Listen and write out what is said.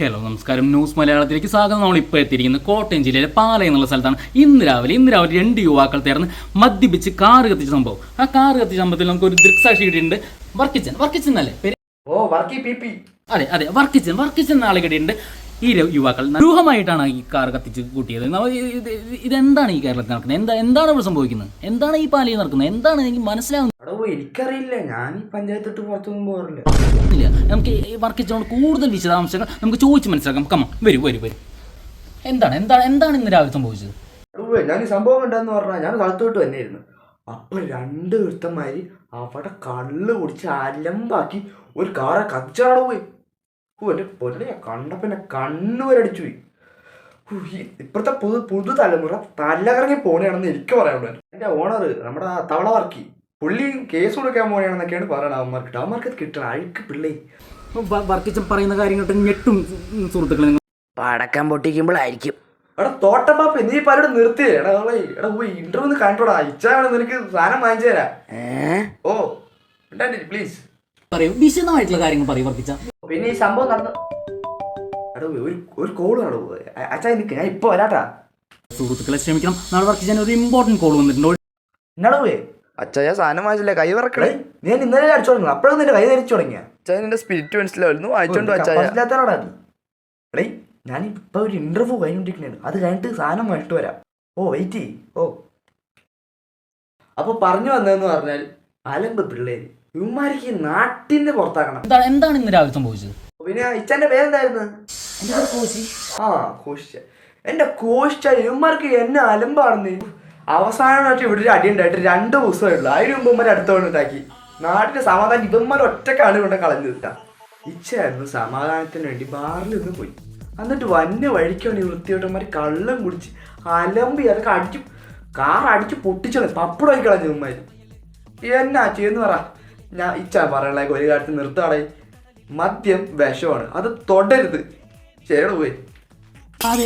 Hello നമസ്കാരം, news മലയാളത്തിലേക്ക് സ്വാഗതം. നമ്മളിപ്പോൾ എത്തിയിരിക്കുന്നത് കോട്ടയം ജില്ലയിലെ പാലയം എന്നുള്ള സ്ഥലത്താണ്. ഇന്ന് രാവിലെ 2 യുവാക്കൾ ചേർന്ന് മദ്യപിച്ച് കാറ് കത്തിച്ച സംഭവം. ആ കാറ് കത്തിച്ച സംഭവത്തിൽ നമുക്ക് ഒരു ദൃക്സാക്ഷി കിട്ടിയിട്ടുണ്ട്. വർക്കിച്ചൻ അല്ലേ പേര്? അതെ അതെ, വർക്കിച്ചൻ ആളെ കിട്ടിയിട്ടുണ്ട്. ഈ യുവാക്കൾ ദൂഹമായിട്ടാണ് ഈ കാർ കത്തിച്ച് കൂട്ടിയത്. ഇതെന്താണ് ഈ കേരളത്തിൽ നടക്കുന്നത്? എന്താണ് ഇവിടെ സംഭവിക്കുന്നത്? എന്താണ് ഈ പാലയിൽ നടക്കുന്നത്? എന്താണ് എനിക്ക് മനസ്സിലാവുന്നത്? എനിക്കറിയില്ല, ഞാൻ ഈ പഞ്ചായത്തോട്ട് പുറത്തൊന്നും പോകാറില്ല. നമുക്ക് വർക്കിച്ചനോട് കൂടുതൽ വിശദാംശങ്ങൾ നമുക്ക് ചോദിച്ച് മനസ്സിലാക്കാം. വരൂ. എന്താണ് ഇന്ന് രാവിലെ സംഭവിച്ചത്? ഞാൻ ഈ സംഭവം കണ്ടെന്ന് പറഞ്ഞാൽ ഞാൻ സ്ഥലത്തോട്ട് തന്നെയായിരുന്നു. അപ്പൊ 2 വൃത്തന്മാര് അവിടെ കള്ള് കുടിച്ച് അലമ്പാക്കി ഒരു കാറെ കത്തിച്ചാണ് പോയി. എന്റെ പൊന്നെ, കണ്ടപ്പോ എന്നെ കണ്ണുവരടിച്ചു പോയി. ഇപ്പോഴത്തെ പുതു തലമുറ തലകറങ്ങി പോണെയാണെന്ന് എനിക്ക് പറയാനുള്ളത്. എന്റെ ഓണർ നമ്മുടെ തവള വർക്കി പുള്ളി കേസ് കൊടുക്കാൻ പോണെയാണെന്നൊക്കെയാണ് പറയണത്. അവന്മാർക്ക് കിട്ടണം അഴുക്ക് പിള്ളേ. വർക്കിച്ചൻ പറയുന്ന കാര്യങ്ങൾ ഞെട്ടും സുഹൃത്തുക്കളെ. പടക്കം പൊട്ടിക്കുമ്പോഴായിരിക്കും എടാ തോട്ടപ്പാപ്പ നീ പലരും നിർത്തിയേ. എടാ പോയി ഇന്റർവ്യൂ കണ്ടോടാ. ഇച്ചാണ് നിനക്ക് സാധനം വാങ്ങിച്ചു തരാം. ഓ പ്ലീസ് പറയൂ, വിശദമായിട്ടുള്ള കാര്യങ്ങൾ പറയൂ വർക്കിച്ച. പിന്നെ ഈ സംഭവം നടന്ന ഒരു കോള് നടന്നു. അച്ഛാ നിൽക്ക്, ഞാൻ ഇപ്പൊ വരാട്ടാ. സുഹൃത്തുക്കളെ ക്ഷമിക്കണം, നാളെ വർക്കിച്ചാൻ ഒരു ഇമ്പോർട്ടന്റ് കോൾ വന്നിട്ടുണ്ട്. എന്നടവേ അച്ഛാ, ഞാൻ സാധനം വാങ്ങിച്ചില്ല, കൈ വറക്കണേ. ഞാൻ ഇന്നലെ അടിച്ചു തുടങ്ങി, അപ്പോഴും നിന്റെ കൈ ധരിച്ചു തുടങ്ങിയ. അച്ഛാ നിന്റെ സ്പിരിറ്റ് മനസ്സിലാവുന്നു, വായിച്ചോണ്ട് അച്ഛാ. എടേ ഞാനിപ്പോ ഒരു ഇന്റർവ്യൂ കഴിഞ്ഞോണ്ടിരിക്കണേ, അത് കഴിഞ്ഞിട്ട് സാധനം വാങ്ങിട്ട് വരാം. ഓ വെയിറ്റ് ചെയ്യ്. ഓ അപ്പൊ പറഞ്ഞു വന്നതെന്ന് പറഞ്ഞാൽ അലമ്പ് പിള്ളേര് ഇവന്മാർക്ക് നാട്ടിന്റെ പുറത്താക്കണം. എന്താണ് ഇന്ന് രാവിലെ സംഭവിച്ചത്? പിന്നെ ഇച്ചന്റെ പേരെന്തായിരുന്നു? എന്റെ കോശ ഇവന്മാർക്ക് എന്നെ അലമ്പാണെന്ന്. അവസാനമായിട്ട് ഇവിടെ ഒരു അടി ഉണ്ടായിട്ട് 2 ദിവസമേ ഉള്ളൂ. അതിന് മുമ്പ് ഇവന്മാർ അടുത്തോണ്ടാക്കി നാട്ടിന്റെ സമാധാനം ഇവന്മാർ ഒറ്റക്കാണ് ഇവിടെ കളഞ്ഞു. ഇച്ചായിരുന്നു സമാധാനത്തിന് വേണ്ടി ബാറിൽ നിന്ന് പോയി. എന്നിട്ട് വന്യ വഴിക്കാണ് ഈ വൃത്തിയോട്ടന്മാർ കള്ളം കുടിച്ച് അലമ്പി അതൊക്കെ അടിച്ച് പൊട്ടിച്ചാണ് പപ്പടമായി കളഞ്ഞു ഇവന്മാർ. എന്നാ ചെയ്യുന്ന പറ. ഞാൻ ഇച്ചാ പറയണ ഒരു കാര്യത്തിൽ നിർത്താളെ. മദ്യം വിഷമാണ്, അത് തൊടരുത്. ശരിയാണ് പോയി. അതെ